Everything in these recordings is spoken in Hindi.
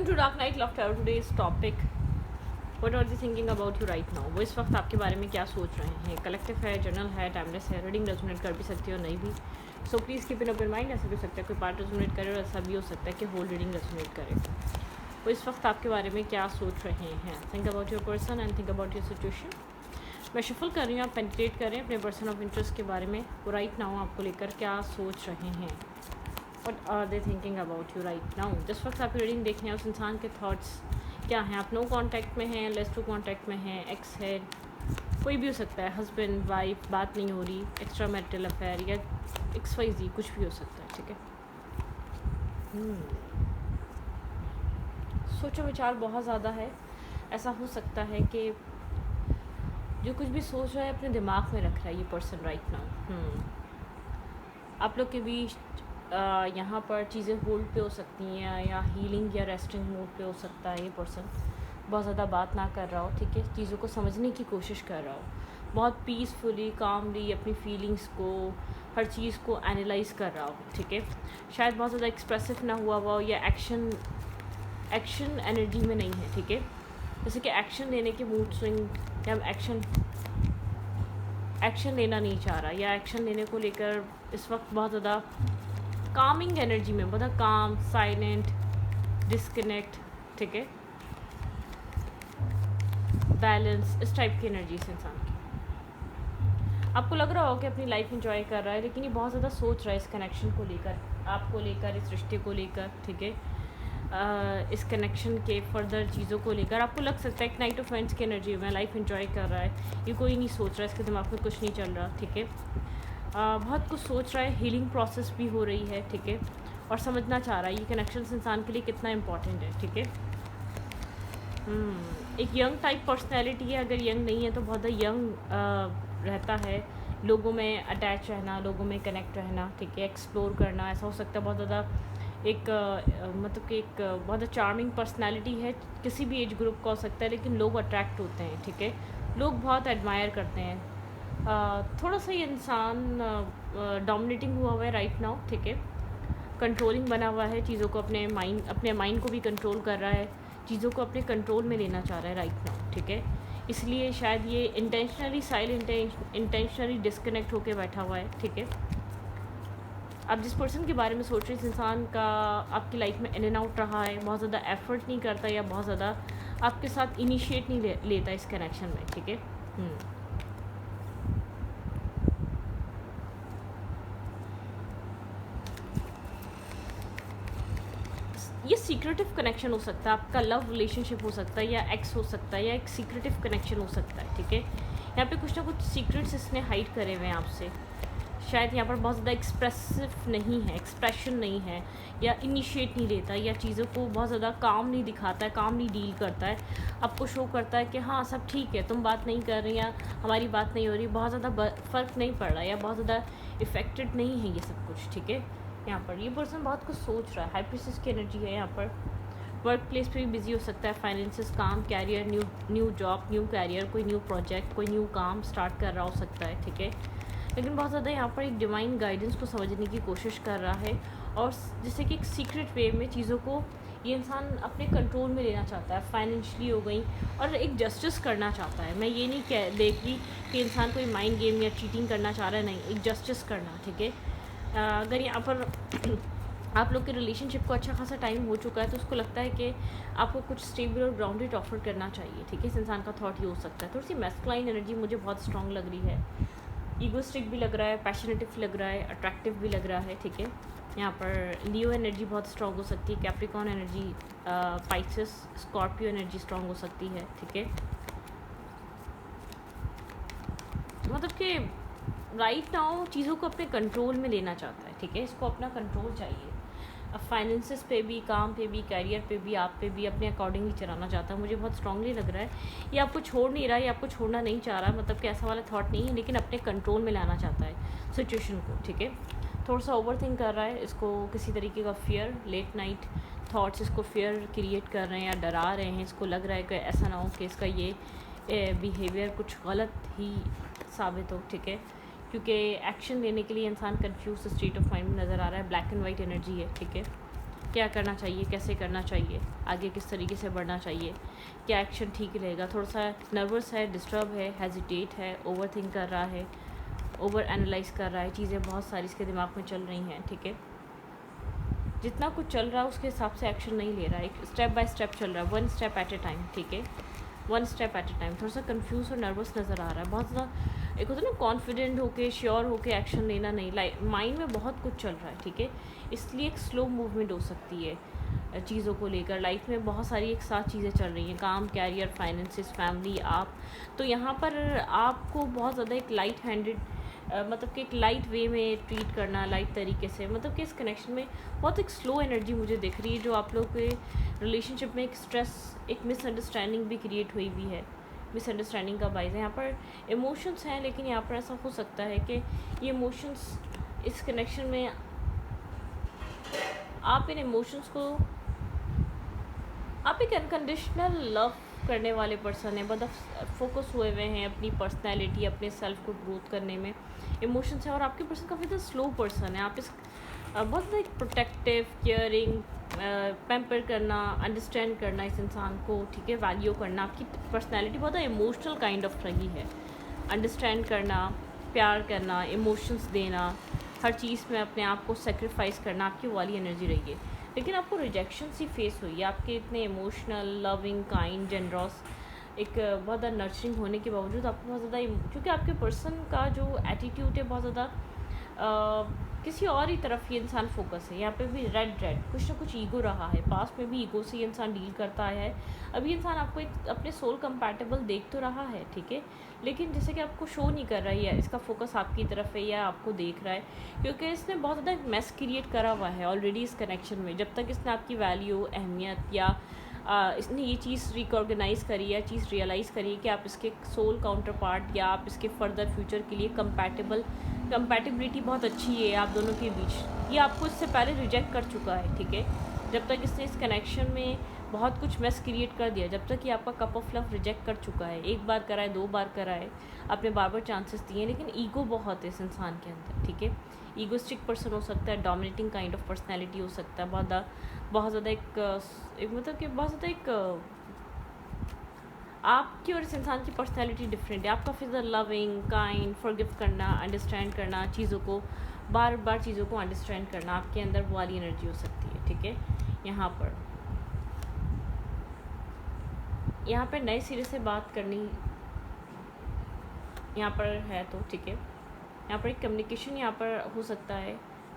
Welcome to dark night laughter. Today's topic what are you thinking about you right now. वो इस वक्त आपके बारे में क्या सोच रहे हैं। कलेक्टिव है, जनरल है, टाइमलेस है, रीडिंग रेजोनेट कर भी सकती है और नहीं भी। So please keep in open mind. ऐसा भी हो सकता है कोई पार्ट रेजोनेट करे और ऐसा भी हो सकता है कि होल रीडिंग रेजोनेट करे। वो इस वक्त आपके बारे में क्या सोच रहे हैं। Think about your person and think about your situation. मैं शफल कर रही हूँ, आप पेनिट्रेट करें अपने पर्सन ऑफ इंटरेस्ट के बारे में। वो राइट नाउ आपको लेकर क्या सोच रहे हैं। What are they thinking about you right now? जिस वक्त आप रीडिंग देख रहे हैं उस इंसान के थॉट्स क्या हैं। आप नो कांटेक्ट में हैं, लेस टू कांटेक्ट में हैं, एक्स है, कोई भी हो सकता है, हस्बैंड वाइफ, बात नहीं हो रही, एक्स्ट्रा मैरिटल अफेयर या XYZ कुछ भी हो सकता है। ठीक है, सोचो विचार बहुत ज़्यादा है। ऐसा हो सकता है कि जो कुछ भी सोच रहा है अपने दिमाग में रख रहा है ये पर्सन राइट नाउ। आप लोग के बीच यहाँ पर चीज़ें होल्ड पे हो सकती हैं या हीलिंग या रेस्टिंग मोड पे हो सकता है। ये पर्सन बहुत ज़्यादा बात ना कर रहा हो, ठीक है, चीज़ों को समझने की कोशिश कर रहा हो, बहुत पीसफुली कामली अपनी फीलिंग्स को, हर चीज़ को एनालाइज कर रहा हो। ठीक है, शायद बहुत ज़्यादा एक्सप्रेसिव ना हुआ हो या एक्शन एनर्जी में नहीं है। ठीक है, जैसे कि एक्शन लेने के मूड स्विंग या एक्शन लेना नहीं चाह रहा या एक्शन लेने को लेकर इस वक्त बहुत ज़्यादा कामिंग एनर्जी में, बहुत काम, साइलेंट, डिस्कनेक्ट, ठीक है, बैलेंस, इस टाइप की एनर्जी से इंसान की। आपको लग रहा हो कि अपनी लाइफ एंजॉय कर रहा है, लेकिन ये बहुत ज़्यादा सोच रहा है इस कनेक्शन को लेकर, आपको लेकर, इस रिश्ते को लेकर। ठीक है, इस कनेक्शन के फर्दर चीज़ों को लेकर आपको लग सकता है एक नाइट ऑफ वेंट्स की एनर्जी में लाइफ एंजॉय कर रहा है। ये कोई नहीं सोच रहा है, इसके दिमाग में कुछ नहीं चल रहा। ठीक है, बहुत कुछ सोच रहा है, हीलिंग प्रोसेस भी हो रही है। ठीक है, और समझना चाह रहा है ये कनेक्शन इंसान के लिए कितना इम्पॉर्टेंट है। ठीक है, एक यंग टाइप पर्सनैलिटी है। अगर यंग नहीं है तो बहुत ज़्यादा यंग रहता है, लोगों में अटैच रहना, लोगों में कनेक्ट रहना। ठीक है, एक्सप्लोर करना, ऐसा हो सकता है बहुत ज़्यादा एक मतलब कि एक बहुत चार्मिंग पर्सनैलिटी है, किसी भी एज ग्रुप का हो सकता है, लेकिन लोग अट्रैक्ट होते हैं। ठीक है, लोग बहुत एडमायर करते हैं। थोड़ा सा ये इंसान डोमिनेटिंग हुआ हुआ है राइट नाउ। ठीक है, कंट्रोलिंग बना हुआ है, चीज़ों को अपने माइंड को भी कंट्रोल कर रहा है, चीज़ों को अपने कंट्रोल में लेना चाह रहा है राइट नाउ। ठीक है, इसलिए शायद ये इंटेंशनली साइलेंट, इंटेंशनली डिस्कनेक्ट होकर बैठा हुआ है। ठीक है, आप जिस पर्सन के बारे में सोच रहे हैं, इस इंसान का आपकी लाइफ में इन एंड आउट रहा है, बहुत ज़्यादा एफर्ट नहीं करता या बहुत ज़्यादा आपके साथ इनिशिएट नहीं लेता इस कनेक्शन में। ठीक है, ये सीक्रेटिव कनेक्शन हो सकता है, आपका लव रिलेशनशिप हो सकता है या एक्स हो सकता है या एक सीक्रेटिव कनेक्शन हो सकता है। ठीक है, यहाँ पे कुछ ना कुछ सीक्रेट्स इसने हाइड करे हुए हैं आपसे। शायद यहाँ पर बहुत ज़्यादा एक्सप्रेसिव नहीं है, एक्सप्रेशन नहीं है, या इनिशिएट नहीं लेता, या चीज़ों को बहुत ज़्यादा काम नहीं दिखाता है, काम नहीं डील करता है, आपको शो करता है कि हाँ सब ठीक है, तुम बात नहीं कर रही या हमारी बात नहीं हो रही, बहुत ज़्यादा फ़र्क नहीं पड़ रहा या बहुत ज़्यादा इफ़ेक्टेड नहीं है ये सब कुछ। ठीक है, यहाँ पर ये पर्सन बहुत कुछ सोच रहा है, हाई प्रीसेस की एनर्जी है यहाँ पर। वर्क प्लेस पे भी बिजी हो सकता है, फाइनेंसेस, काम, career, new job, new career, कोई न्यू प्रोजेक्ट, कोई न्यू काम स्टार्ट कर रहा हो सकता है। ठीक है, लेकिन बहुत ज़्यादा यहाँ पर एक डिवाइन गाइडेंस को समझने की कोशिश कर रहा है, और जैसे कि एक सीक्रेट वे में चीज़ों को ये इंसान अपने कंट्रोल में लेना चाहता है, फाइनेंशियली हो गई, और एक जस्टिस करना चाहता है। मैं ये नहीं देख रही कि इंसान कोई माइंड गेम या चीटिंग करना चाह रहा है, नहीं, एक जस्टिस करना। ठीक है, अगर यहाँ पर आप लोग के रिलेशनशिप को अच्छा खासा टाइम हो चुका है तो उसको लगता है कि आपको कुछ स्टेबल और ग्राउंडेड ऑफर करना चाहिए। ठीक है, इस इंसान का थॉट ये हो सकता है। थोड़ी सी मैस्कुलाइन एनर्जी मुझे बहुत स्ट्रॉन्ग लग रही है, ईगोस्टिक भी लग रहा है, पैशनेटिव लग रहा है, अट्रैक्टिव भी लग रहा है। ठीक है, यहाँ पर लियो एनर्जी बहुत स्ट्रॉन्ग हो सकती है, Capricorn energy, Pisces, Scorpio energy strong हो सकती है। ठीक है, मतलब कि राइट नाउ चीज़ों को अपने कंट्रोल में लेना चाहता है। ठीक है, इसको अपना कंट्रोल चाहिए, अब फाइनेंसेस पे भी, काम पे भी, कैरियर पे भी, आप पे भी अपने अकॉर्डिंगली चलाना चाहता है। मुझे बहुत स्ट्रांगली लग रहा है ये आपको छोड़ नहीं रहा है, ये आपको छोड़ना नहीं चाह रहा, मतलब कि ऐसा वाला थॉट नहीं है, लेकिन अपने कंट्रोल में लाना चाहता है सिचुएशन को। ठीक है, थोड़ा सा ओवर थिंक कर रहा है, इसको किसी तरीके का फियर, लेट नाइट थाट्स इसको फियर क्रिएट कर रहे हैं या डरा रहे हैं। इसको लग रहा है कि ऐसा ना हो कि इसका ये बिहेवियर कुछ गलत ही साबित हो। ठीक है, क्योंकि एक्शन लेने के लिए इंसान कंफ्यूज स्टेट ऑफ माइंड में नज़र आ रहा है, ब्लैक एंड वाइट एनर्जी है। ठीक है, क्या करना चाहिए, कैसे करना चाहिए, आगे किस तरीके से बढ़ना चाहिए, क्या एक्शन ठीक रहेगा। थोड़ा सा नर्वस है, डिस्टर्ब है, हेजिटेट है, ओवर थिंक कर रहा है, ओवर एनालाइज कर रहा है, चीज़ें बहुत सारी इसके दिमाग में चल रही हैं, ठीक है। जितना कुछ चल रहा है उसके हिसाब से एक्शन नहीं ले रहा है, एक स्टेप बाय स्टेप चल रहा है, one step at A time, ठीक है, one step at A time. थोड़ा सा कंफ्यूज और नर्वस नज़र आ रहा है, बहुत ज़्यादा एक होता है ना कॉन्फिडेंट होके, श्योर होके एक्शन लेना नहीं, माइंड में बहुत कुछ चल रहा है, ठीक है। इसलिए एक स्लो मूवमेंट हो सकती है चीज़ों को लेकर। लाइफ में बहुत सारी एक साथ चीज़ें चल रही हैं, काम, कैरियर, फाइनेंसिस, फैमिली, आप। तो यहाँ पर आपको बहुत ज़्यादा एक लाइट हैंडेड मतलब कि एक लाइट वे में ट्रीट करना, लाइट तरीके से, मतलब कि इस कनेक्शन में बहुत एक स्लो एनर्जी मुझे दिख रही है, जो आप लोग के रिलेशनशिप में एक स्ट्रेस, एक मिसअंडरस्टैंडिंग भी क्रिएट हुई भी है। मिसअंडरस्टैंडिंग का बाइज़ है यहाँ पर, इमोशंस हैं, लेकिन यहाँ पर ऐसा हो सकता है कि ये इमोशंस इस कनेक्शन में आप इन इमोशंस को, आप एक अनकंडीशनल लव करने वाले पर्सन हैं, मतलब फोकस हुए हुए हैं अपनी पर्सनैलिटी, अपने सेल्फ को ग्रोथ करने में, इमोशंस है। और आपके पर्सन काफ़ी ज़्यादा स्लो पर्सन है, आप इस बहुत एक प्रोटेक्टिव, केयरिंग, पैम्पर करना, अंडरस्टैंड करना इस इंसान को, ठीक है, वैल्यू करना। आपकी पर्सनैलिटी बहुत इमोशनल काइंड ऑफ रही है, अंडरस्टैंड करना, प्यार करना, इमोशंस देना, हर चीज़ में अपने आप को सेक्रीफाइस करना आपकी वाली एनर्जी रही है। लेकिन आपको रिजेक्शन सी फेस हुई है, आपके इतने इमोशनल, लविंग, काइंड, जनरस, एक बहुत ज़्यादा नर्चरिंग होने के बावजूद आपको बहुत ज़्यादा, क्योंकि आपके पर्सन का जो एटीट्यूड है बहुत ज़्यादा किसी और ही तरफ ये इंसान फोकस है। यहाँ पे भी रेड कुछ ना कुछ ईगो रहा है, पास्ट में भी ईगो से ये इंसान डील करता है। अभी इंसान आपको एक अपने सोल कंपैटिबल देख तो रहा है, ठीक है, लेकिन जैसे कि आपको शो नहीं कर रहा है, इसका फोकस आपकी तरफ है या आपको देख रहा है, क्योंकि इसने बहुत ज़्यादा मेस क्रिएट करा हुआ है ऑलरेडी इस कनेक्शन में। जब तक इसने आपकी वैल्यू, अहमियत या इसने ये चीज़ रिकॉग्नाइज़ करी है, चीज़ रियलाइज़ करी है कि आप इसके सोल काउंटर पार्ट या आप इसके फर्दर फ्यूचर के लिए कंपैटिबिलिटी बहुत अच्छी है आप दोनों के बीच, ये आपको इससे पहले रिजेक्ट कर चुका है, ठीक है। जब तक इसने इस कनेक्शन में बहुत कुछ मेस क्रिएट कर दिया, जब तक ये आपका कप ऑफ लव रिजेक्ट कर चुका है, एक बार करा है, 2 बार करा है, आपने बार बार चांसेस दिए, लेकिन ईगो बहुत है इस इंसान के अंदर, ठीक है। ईगोस्टिक पर्सन हो सकता है, डोमिनेटिंग काइंड ऑफ पर्सनैलिटी हो सकता है, बहुत ज़्यादा एक मतलब कि बहुत ज़्यादा एक आपकी और इस इंसान की पर्सनैलिटी डिफरेंट है। आप काफ़ी ज़्यादा लविंग, काइंड, फॉरगिव करना, अंडरस्टैंड करना, चीज़ों को बार बार चीज़ों को अंडरस्टैंड करना, आपके अंदर वो वाली एनर्जी हो सकती है, ठीक है। यहाँ पर नए सिरे से बात करनी यहाँ पर है, तो ठीक है। यहाँ पर एक कम्युनिकेशन यहाँ पर हो सकता है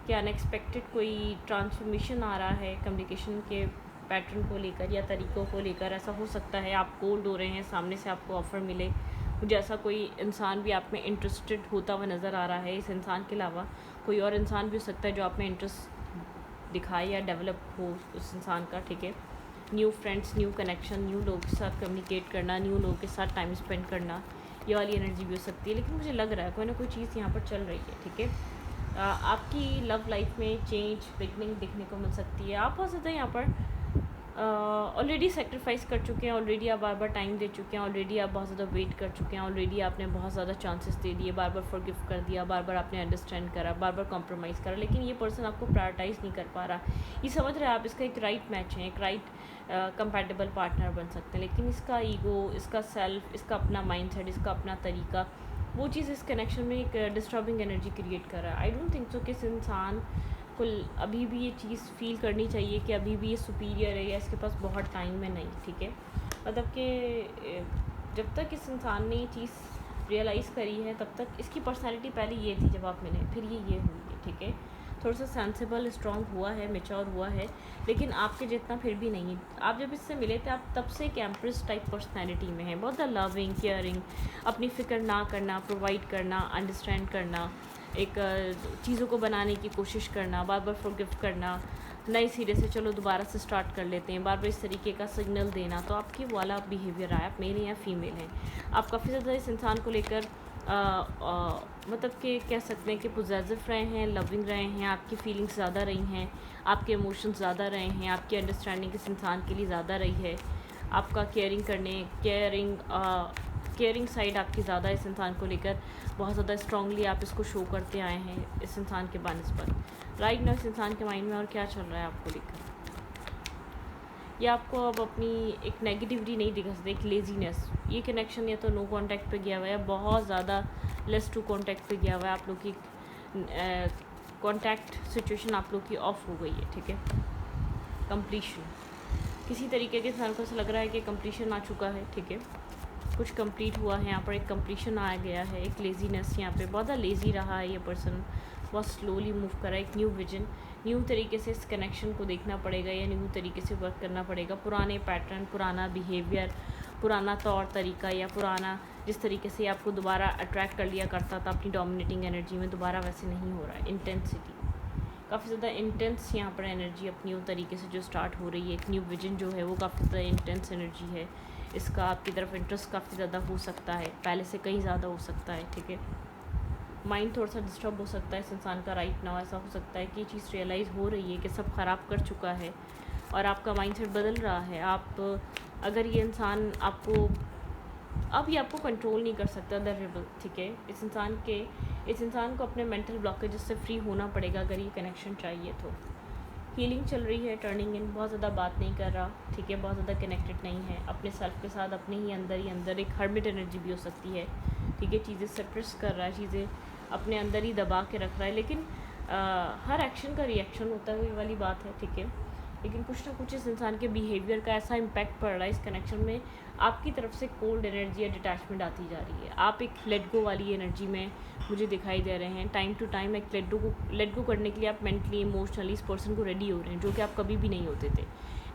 कि अनएक्सपेक्टेड कोई ट्रांसफॉर्मेशन आ रहा है कम्युनिकेशन के पैटर्न को लेकर या तरीक़ों को लेकर। ऐसा हो सकता है आप कोल्ड हो रहे हैं, सामने से आपको ऑफ़र मिले, मुझे ऐसा कोई इंसान भी आप में इंटरेस्टेड होता हुआ नज़र आ रहा है। इस इंसान के अलावा कोई और इंसान भी हो सकता है जो आप में इंटरेस्ट दिखाए या डेवलप हो उस इंसान का, ठीक है। New friends, new connection, new लोगों के साथ कम्युनिकेट करना, न्यू लोगों के साथ टाइम स्पेंड करना, ये वाली एनर्जी भी हो सकती है। लेकिन मुझे लग रहा है कोई ना कोई चीज़ यहाँ पर चल रही है, ठीक है। आपकी लव लाइफ में चेंज, बिगनिंग देखने को मिल सकती है। आप बहुत ज़्यादा यहाँ पर ऑलरेडी सेक्रीफाइस कर चुके हैं, ऑलरेडी आप बार बार टाइम दे चुके हैं, ऑलरेडी आप बहुत ज़्यादा वेट कर चुके हैं, ऑलरेडी आपने बहुत ज़्यादा चांसेस दे दिए, बार बार फॉरगिव कर दिया, बार बार आपने अंडरस्टैंड करा, बार बार कॉम्प्रोमाइज़ करा, लेकिन ये पर्सन आपको प्रायोरिटाइज़ नहीं कर पा रहा। ये समझ रहे हैं आप इसका एक राइट मैच है, एक राइट कंपैटिबल पार्टनर बन सकते हैं, लेकिन इसका ईगो, इसका सेल्फ, इसका अपना माइंडसेट, इसका अपना तरीका, वो चीज़ इस कनेक्शन में एक डिस्टर्बिंग एनर्जी क्रिएट कर रहा है। आई डोंट थिंक सो कि इस इंसान को अभी भी ये चीज़ फील करनी चाहिए कि अभी भी ये सुपीरियर है या इसके पास बहुत टाइम है, नहीं, ठीक है। मतलब कि जब तक इस इंसान ने ये चीज़ रियलाइज़ करी है तब तक इसकी पर्सनैलिटी पहले ये थी, जब आप मिले फिर ये हुई है, ठीक है। थोड़ा सा सेंसिबल, स्ट्रॉन्ग हुआ है, मेच्योर हुआ है, लेकिन आपके जितना फिर भी नहीं। आप जब इससे मिले थे आप तब से एक एम्प्रेस टाइप पर्सनैलिटी में है, बहुत लविंग, केयरिंग, अपनी फ़िक्र ना करना, प्रोवाइड करना, अंडरस्टैंड करना, एक चीज़ों को बनाने की कोशिश करना, बार बार फॉरगिव करना, नए सिरे से चलो दोबारा से स्टार्ट कर लेते हैं, बार बार इस तरीके का सिग्नल देना। तो आपकी वाला बिहेवियर आया, आप मेल हैं या फीमेल हैं, आप काफ़ी ज़्यादा इस इंसान को लेकर मतलब कि कह सकते हैं कि पोजेसिव रहे हैं, लविंग रहे हैं, आपकी फीलिंग्स ज़्यादा रही हैं, आपके इमोशंस ज़्यादा रहे हैं, आपकी अंडरस्टैंडिंग इस इंसान के लिए ज़्यादा रही है, आपका केयरिंग साइड आपकी ज़्यादा इस इंसान को लेकर बहुत ज़्यादा स्ट्रांगली आप इसको शो करते आए हैं इस इंसान के बानिस्बत। राइट नाउ इस इंसान के माइंड में और क्या चल रहा है आपको लेकर? या आपको अब अपनी एक नेगेटिविटी नहीं दिखा सकते, एक लेजीनेस। ये कनेक्शन या तो नो कांटेक्ट पे गया हुआ है या बहुत ज़्यादा लेस टू कांटेक्ट पे गया हुआ है। आप लोग की कांटेक्ट सिचुएशन आप लोग की ऑफ हो गई है, ठीक है। कंप्लीशन, किसी तरीके के इंसान को ऐसा लग रहा है कि कंप्लीशन आ चुका है, ठीक है। कुछ कंप्लीट हुआ है, यहाँ पर एक कंप्लीशन आ गया है। एक लेजीनेस, यहाँ पे बहुत ज़्यादा लेज़ी रहा है ये पर्सन, बहुत स्लोली मूव कर रहा है। एक न्यू विजन, न्यू तरीके से इस कनेक्शन को देखना पड़ेगा या न्यू तरीके से वर्क करना पड़ेगा। पुराने पैटर्न, पुराना बिहेवियर, पुराना तौर तरीका या पुराना जिस तरीके से आपको दोबारा अट्रैक्ट कर लिया करता था अपनी डोमिनेटिंग एनर्जी में, दोबारा वैसे नहीं हो रहा है। इंटेंसिटी, काफ़ी ज़्यादा इंटेंस यहाँ पर एनर्जी अपनी न्यू तरीके से जो स्टार्ट हो रही है। एक न्यू विजन जो है वो काफ़ी ज़्यादा इंटेंस एनर्जी है। इसका आपकी तरफ इंटरेस्ट काफ़ी ज़्यादा हो सकता है, पहले से कहीं ज़्यादा हो सकता है, ठीक है। माइंड थोड़ा सा डिस्टर्ब हो सकता है इस इंसान का राइट नाउ। ऐसा हो सकता है कि ये चीज़ रियलाइज़ हो रही है कि सब ख़राब कर चुका है और आपका माइंडसेट बदल रहा है। आप अगर ये इंसान आपको अब ये आपको कंट्रोल नहीं कर सकता, द रिबल, ठीक है। इस इंसान को अपने मेंटल ब्लॉकेजेस से फ्री होना पड़ेगा अगर ये कनेक्शन चाहिए तो। हीलिंग चल रही है, टर्निंग इन, बहुत ज़्यादा बात नहीं कर रहा, ठीक है। बहुत ज़्यादा कनेक्टेड नहीं है अपने सेल्फ के साथ, अपने ही अंदर एक हर्मिट एनर्जी भी हो सकती है, ठीक है। चीज़ें सप्रेस कर रहा है, चीज़ें अपने अंदर ही दबा के रख रहा है, लेकिन हर एक्शन का रिएक्शन होता है, वही वाली बात है, ठीक है। लेकिन कुछ ना कुछ इस इंसान के बिहेवियर का ऐसा इम्पैक्ट पड़ रहा है इस कनेक्शन में, आपकी तरफ से कोल्ड एनर्जी या डिटैचमेंट आती जा रही है। आप एक लेट गो वाली एनर्जी में मुझे दिखाई दे रहे हैं। टाइम टू टाइम एक लेट गो करने के लिए आप मेंटली इमोशनली इस पर्सन को रेडी हो रहे हैं, जो कि आप कभी भी नहीं होते थे।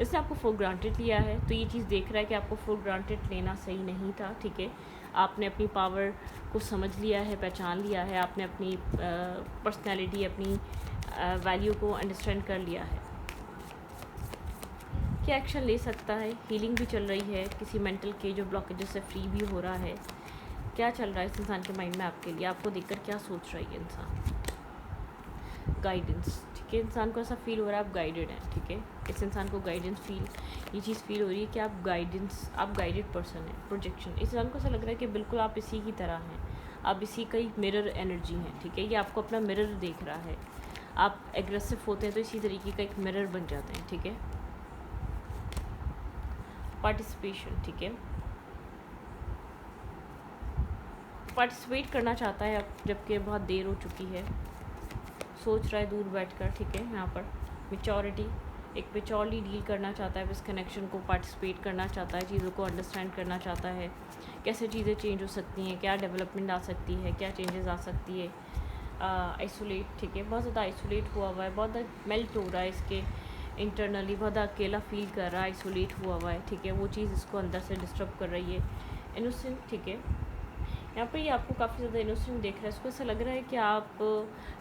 इसने आपको फॉर ग्रांटेड लिया है, तो ये चीज़ देख रहा है कि आपको फॉर ग्रांटेड लेना सही नहीं था, ठीक है। आपने अपनी पावर को समझ लिया है, पहचान लिया है, आपने अपनी पर्सनैलिटी, अपनी वैल्यू को अंडरस्टैंड कर लिया है। क्या एक्शन ले सकता है? हीलिंग भी चल रही है, किसी मेंटल के जो ब्लॉकेजेस से फ्री भी हो रहा है। क्या चल रहा है इस इंसान के माइंड में आपके लिए? आपको देखकर क्या सोच रहा है ये इंसान? गाइडेंस, ठीक है। इंसान को ऐसा फील हो रहा है आप गाइडेड हैं, ठीक है। इस इंसान को गाइडेंस ये चीज़ फील हो रही है कि आप गाइडेड पर्सन हैं। प्रोजेक्शन, इस इंसान को ऐसा लग रहा है कि बिल्कुल आप इसी की तरह हैं, आप इसी का ही मिरर एनर्जी हैं, ठीक है। ये आपको अपना मिरर देख रहा है। आप एग्रेसिव होते हैं तो इसी तरीके का एक मिरर बन जाते हैं, ठीक है। पार्टिसिपेशन, ठीक है। पार्टिसिपेट करना चाहता है अब, जबकि बहुत देर हो चुकी है। सोच रहा है दूर बैठकर, ठीक है। यहाँ पर मैच्योरिटी, एक मैच्योरली डील करना चाहता है इस कनेक्शन को, पार्टिसिपेट करना चाहता है, चीज़ों को अंडरस्टैंड करना चाहता है, कैसे चीज़ें चेंज हो सकती हैं, क्या डेवलपमेंट आ सकती है, क्या चेंजेस आ सकती है। आइसोलेट, ठीक है। बहुत ज़्यादा आइसोलेट हुआ है, बहुत ज़्यादा मेल्ट हो रहा है इसके इंटरनली, बहुत अकेला फील कर रहा है, आइसोलेट हुआ है, ठीक है। वो चीज़ इसको अंदर से डिस्टर्ब कर रही है। इनोसेंट, ठीक है। यहाँ पर ये आपको काफ़ी ज़्यादा इनोसेंट देख रहा है। इसको ऐसा लग रहा है कि आप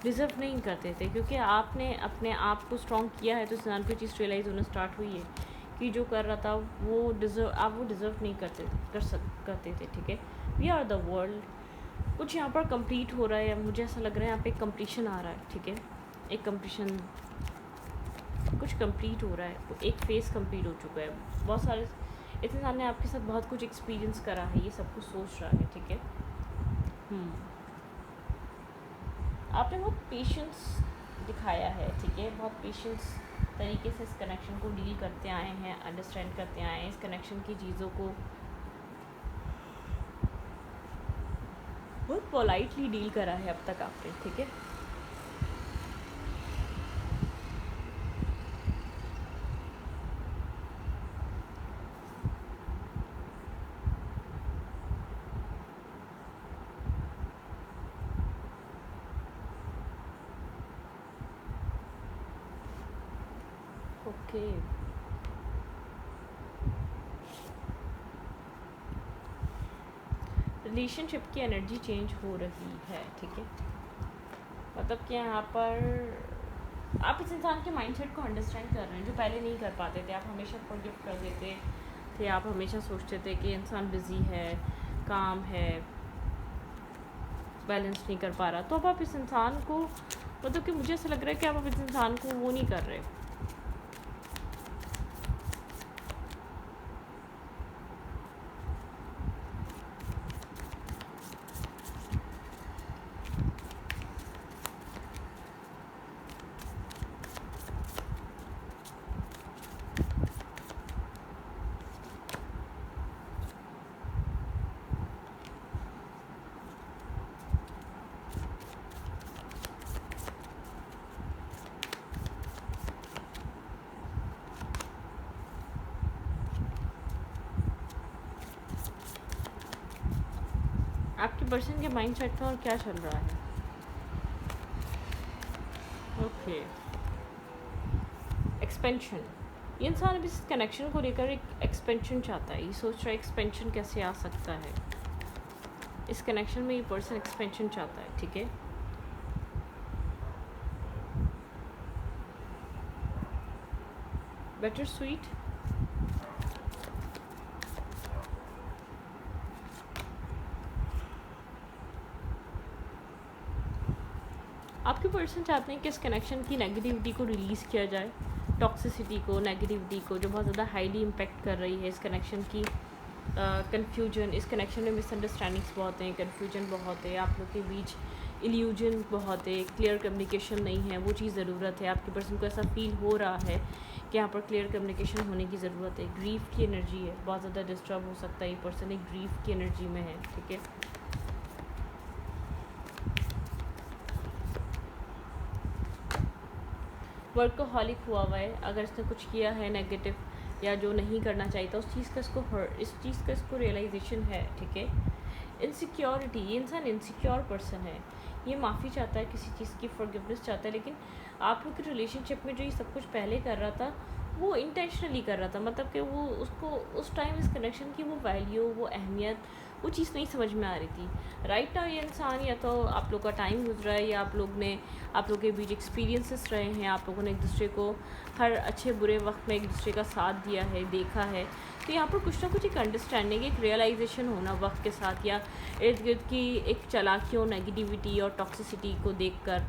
डिज़र्व नहीं करते थे, क्योंकि आपने अपने आप को स्ट्रॉन्ग किया है, तो इस इंसान को चीज़ रियलाइज़ होना स्टार्ट हुई है कि जो कर रहा था आप वो डिज़र्व नहीं करते थे, ठीक है। वी आर द वर्ल्ड, कुछ यहाँ पर कंप्लीट हो रहा है। मुझे ऐसा लग रहा है यहाँ पे एक कंप्लीशन आ रहा है, ठीक है। एक कंप्लीशन, कुछ कंप्लीट हो रहा है, एक फेज़ कंप्लीट हो चुका है। बहुत सारे इस इंसान ने आपके साथ बहुत कुछ एक्सपीरियंस करा है, ये सब कुछ सोच रहा है, ठीक है। आपने बहुत पेशेंस दिखाया है, ठीक है। बहुत पेशेंस तरीके से इस कनेक्शन को डील करते आए हैं, अंडरस्टैंड करते आए हैं, इस कनेक्शन की चीज़ों को बहुत पोलाइटली डील करा है अब तक आपने, ठीक है। ओके, रिलेशनशिप की एनर्जी चेंज हो रही है, ठीक है। मतलब कि यहाँ पर आप इस इंसान के माइंडसेट को अंडरस्टैंड कर रहे हैं, जो पहले नहीं कर पाते थे। आप हमेशा फॉरगिव कर देते थे, आप हमेशा सोचते थे कि इंसान बिज़ी है, काम है, बैलेंस नहीं कर पा रहा। तो अब आप इस इंसान को, मतलब कि मुझे ऐसा लग रहा है कि आप अब इस इंसान को वो नहीं कर रहे। पर्सन के माइंड सेट में और क्या चल रहा है? Okay, expansion. ये इंसान अभी इस कनेक्शन को लेकर एक एक्सपेंशन चाहता है। ये सोच रहा है एक्सपेंशन कैसे आ सकता है। इस कनेक्शन में ये पर्सन एक्सपेंशन चाहता है, ठीक है। बेटर स्वीट, आपके पर्सन चाहते हैं कि इस कनेक्शन की नेगेटिविटी को रिलीज़ किया जाए, टॉक्सिसिटी को, नेगेटिविटी को, जो बहुत ज़्यादा हाईली इम्पेक्ट कर रही है इस कनेक्शन की। कन्फ्यूजन, इस कनेक्शन में मिसअंडरस्टैंडिंग्स बहुत हैं, कन्फ्यूजन बहुत है, आप लोग के बीच इल्यूजन बहुत है, क्लियर कम्युनिकेशन नहीं है, वो चीज़ ज़रूरत है। आपके पर्सन को ऐसा फील हो रहा है कि यहाँ पर क्लियर कम्युनिकेशन होने की ज़रूरत है। ग्रीफ की एनर्जी है, बहुत ज़्यादा डिस्टर्ब हो सकता है, ये पर्सन एक ग्रीफ की एनर्जी में है, ठीक है। वर्कहॉलिक हुआ है, अगर इसने कुछ किया है नेगेटिव या जो नहीं करना चाहिए था, उस चीज़ का इसको रियलाइजेशन है, ठीक है। इनसिक्योरिटी, ये इंसान इनसिक्योर पर्सन है, ये माफ़ी चाहता है, किसी चीज़ की फॉरगिवनेस चाहता है, लेकिन आप लोग की रिलेशनशिप में जो ये सब कुछ पहले कर रहा था वो इंटेंशनली कर रहा था, मतलब कि वो उसको उस टाइम इस कनेक्शन की वो वैल्यू, वो अहमियत, वो चीज़ नहीं समझ में आ रही थी। राइट नाउ ये इंसान या तो आप लोग का टाइम गुजरा है या आप लोग के बीच एक्सपीरियंसेस रहे हैं, आप लोगों ने एक दूसरे को हर अच्छे बुरे वक्त में एक दूसरे का साथ दिया है, देखा है, तो यहाँ पर कुछ ना कुछ एक अंडरस्टैंडिंग, एक रियलाइजेशन होना वक्त के साथ, या इर्द गिर्द की एक चालाकियों, नेगेटिविटी और टॉक्सिसिटी को देखकर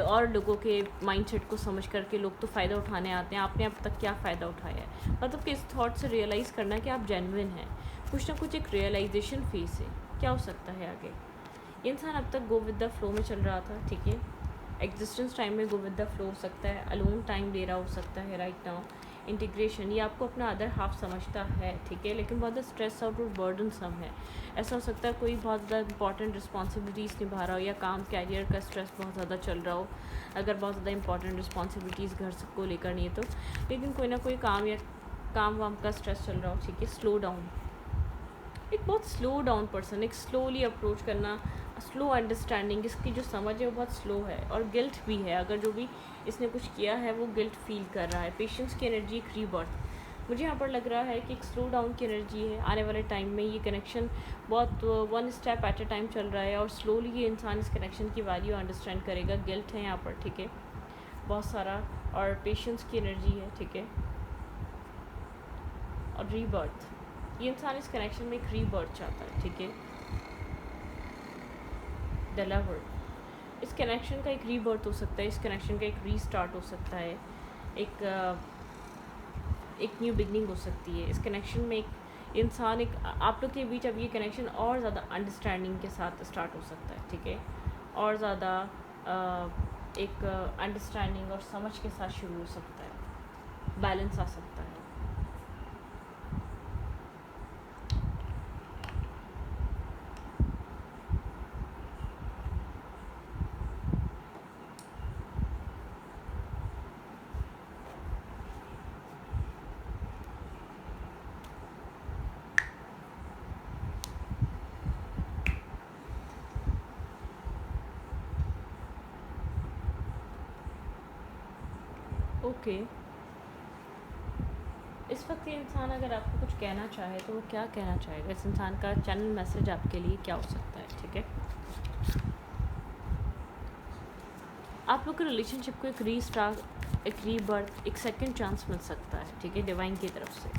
और लोगों के माइंडसेट को समझ करके लोग तो फ़ायदा उठाने आते हैं। आपने अब तक क्या फ़ायदा उठाया है? मतलब कि इस थॉट से रियलाइज़ करना कि आप जेन्युइन हैं, कुछ ना कुछ एक रियलाइजेशन फेस है। क्या हो सकता है आगे? ये इंसान अब तक गो विद द फ्लो में चल रहा था, ठीक है। एग्जिस्टेंस टाइम में गो विद द फ्लो हो सकता है, अलोन टाइम ले रहा हो सकता है राइट नाउ। इंटीग्रेशन, ये आपको अपना अदर हाफ समझता है, ठीक है, लेकिन बहुत ज़्यादा स्ट्रेस आउट और बर्डन सम है। ऐसा हो सकता है कोई बहुत ज़्यादा इंपॉर्टेंट रिस्पॉन्सिबिलिटीज़ निभा रहा हो, या काम कैरियर का स्ट्रेस बहुत ज़्यादा चल रहा हो। अगर बहुत ज़्यादा इंपॉर्टेंट रिस्पॉन्सिबिलिटीज़ घर को लेकर नहीं है तो, लेकिन कोई ना कोई काम वाम का स्ट्रेस चल रहा हो, ठीक है। स्लो डाउन, एक बहुत स्लो डाउन पर्सन, एक स्लोली अप्रोच करना, स्लो अंडरस्टैंडिंग, इसकी जो समझ है वो बहुत स्लो है, और गिल्ट भी है, अगर जो भी इसने कुछ किया है वो गिल्ट फील कर रहा है। पेशेंस की एनर्जी, एक रीबर्थ, मुझे यहाँ पर लग रहा है कि एक स्लो डाउन की एनर्जी है। आने वाले टाइम में ये कनेक्शन बहुत one step at a time चल रहा है, और स्लोली ये इंसान इस कनेक्शन की वैल्यू अंडरस्टैंड करेगा। गिल्ट है यहाँ पर, ठीक है, बहुत सारा, और पेशेंस की एनर्जी है, ठीक है, और रीबर्थ, ये इंसान इस कनेक्शन में एक रीबर्थ चाहता है, ठीक है। द लवर, इस कनेक्शन का एक रीबर्थ हो सकता है, इस कनेक्शन का एक रीस्टार्ट हो सकता है, एक न्यू बिगनिंग हो सकती है। इस कनेक्शन में एक इंसान, एक आप लोग के बीच अब ये कनेक्शन और ज़्यादा अंडरस्टैंडिंग के साथ स्टार्ट हो सकता है, ठीक है, और ज़्यादा एक अंडरस्टैंडिंग और समझ के साथ शुरू हो सकता है, बैलेंस आ सकता है। ओके, इस वक्त ये इंसान अगर आपको कुछ कहना चाहे तो वो क्या कहना चाहेगा? इस इंसान का चैनल मैसेज आपके लिए क्या हो सकता है, ठीक है। आप लोग के रिलेशनशिप को एक रीस्टार्ट, एक रीबर्थ, एक सेकंड चांस मिल सकता है, ठीक है, डिवाइन की तरफ से।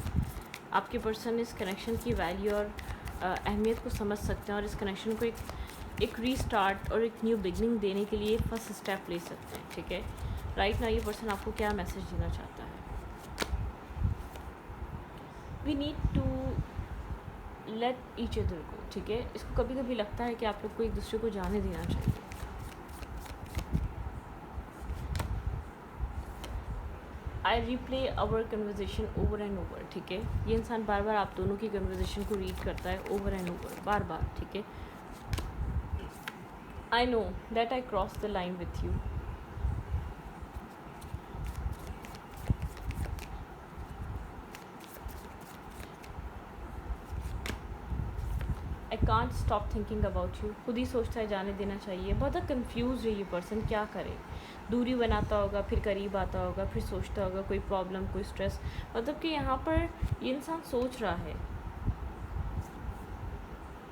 आपके पर्सन इस कनेक्शन की वैल्यू और अहमियत को समझ सकते हैं, और इस कनेक्शन को एक रीस्टार्ट और एक न्यू बिगनिंग देने के लिए फर्स्ट स्टेप ले सकते हैं, ठीक है। राइट नाउ ये पर्सन आपको क्या मैसेज देना चाहता है? We need to let each other go, ठीक है। इसको कभी कभी लगता है कि आप लोग को एक दूसरे को जाने देना चाहिए। I replay our conversation over and over, ठीक है। ये इंसान बार बार आप दोनों की कन्वर्जेशन को रीड करता है, ओवर एंड ओवर, बार बार, ठीक है। I know that I cross the line with you, I can't stop thinking about you, खुद ही सोचता है जाने देना चाहिए। बहुत ज़्यादा कन्फ्यूज़ है ये पर्सन, क्या करे, दूरी बनाता होगा, फिर करीब आता होगा, फिर सोचता होगा कोई प्रॉब्लम, कोई स्ट्रेस। मतलब कि यहाँ पर ये इंसान सोच रहा है,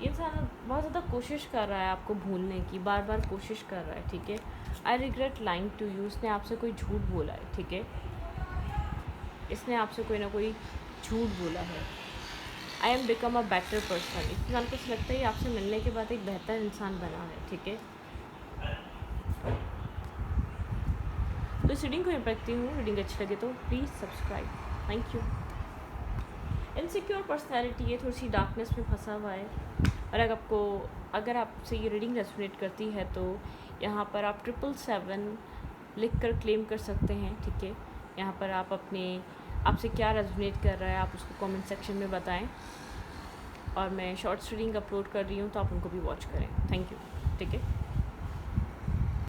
ये इंसान बहुत ज़्यादा कोशिश कर रहा है आपको भूलने की, बार बार कोशिश कर रहा है, ठीक है। I regret lying to you, उसने आपसे कोई झूठ बोला है, ठीक है, इसने आपसे कोई ना कोई झूठ बोला है। I am become a better person, इस इंसान को लगता है आपसे मिलने के बाद एक बेहतर इंसान बना है, ठीक है। तो इस रीडिंग को मैं रखती हूँ, रीडिंग अच्छी लगे तो please subscribe, thank you. Insecure personality है, थोड़ी सी डार्कनेस में फंसा हुआ है, और अगर आपसे ये रीडिंग रेजोनेट करती है तो यहाँ पर आप 777 लिख कर क्लेम कर सकते हैं, ठीक है। यहाँ पर आप आपसे क्या रेजोनेट कर रहा है आप उसको कमेंट सेक्शन में बताएं, और मैं शॉर्ट्स रीडिंग अपलोड कर रही हूँ तो आप उनको भी वॉच करें, थैंक यू, ठीक है।